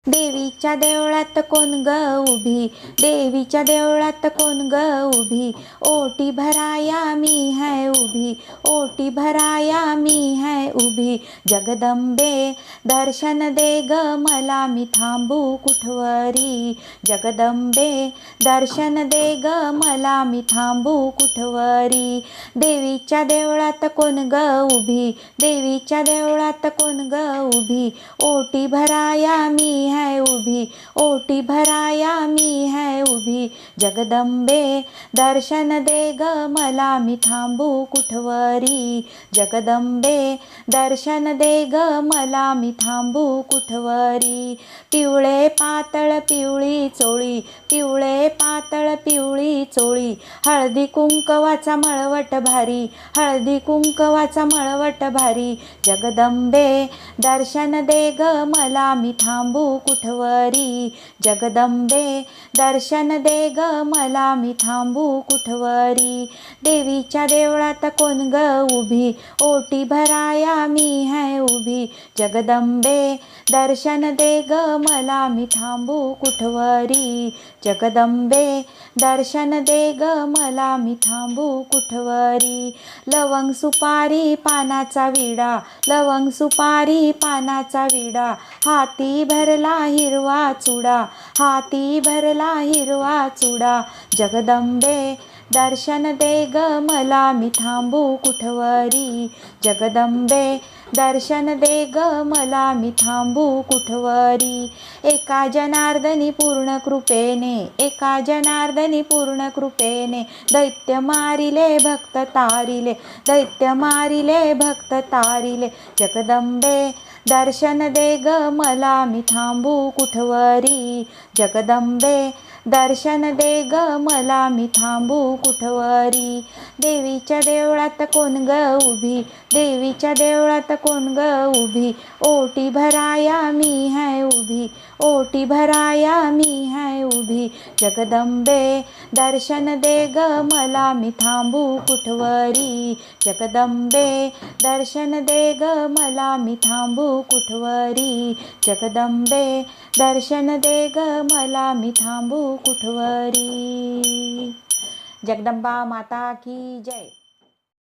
देवीच्या देवळात कोण ग उभी, देवीच्या देवळात कोण ग उभी, ओटी भराया मी है उभी, ओटी भराया मी है उभी, जगदंबे दर्शन दे ग मला मी थांबू कुठवरी, जगदंबे दर्शन दे ग मला मी थांबू कुठवरी, देवीच्या देवळात कोण ग उभी, देवीच्या देवळात कोण ग उभी, ओटी भराया मी है उभी, ओटी भराया मी है उभी, जगदंबे दर्शन दे ग मला मी थांबू कुठवरी, जगदंबे दर्शन दे ग मला मी थांबू कुठवरी, पिवळे पातळ पिवळी चोळी, पिवळे पातळ पिवळी चोळी, हळदी कुंकवाचा मळवट भारी, हळदी कुंकवाचा मळवट भारी, जगदंबे दर्शन दे ग मला मी थांबू कुठवरी, जगदंबे दर्शन दे ग मला मी थांबू कुठवरी, देवीच्या देवळात कोण ग उभी, ओटी भराया मी है उभी, जगदंबे दर्शन दे ग मला मी थांबू कुठवरी, जगदंबे दर्शन दे ग मला मी थांबू कुठवरी, लवंग सुपारी पानाचा विडा, लवंग सुपारी पानाचा विडा, हाती भरला हिरवा चुडा, हाती भरला हिरवा चुडा, जगदंबे दर्शन दे ग मला मी थांबू कुठवरी, जगदंबे दर्शन दे ग मला मी थांबू कुठवरी, एका जनार्दनी पूर्ण कृपेने, एका जनार्दनी पूर्ण कृपेने, दैत्य मारिले भक्त तारिले, दैत्य मारिले भक्त तारिले, जगदंबे दर्शन दे ग मला मी थांबू कुठवरी, जगदंबे दर्शन दे ग मला मी थांबू कुठवरी, देवीच्या देवळात कोण ग उभी, देवीच्या देवळात कोण ग उभी, ओटी भराया मी है उभी, ओटी भराया मी है उभी, जगदंबे दर्शन दे ग मला मी थांबू कुठवरी, जगदंबे दर्शन दे ग मला मी थांबू कुठवरी, जगदंबे दर्शन दे ग मला मी थांबू कुठवरी, जगदंबा माता की जय।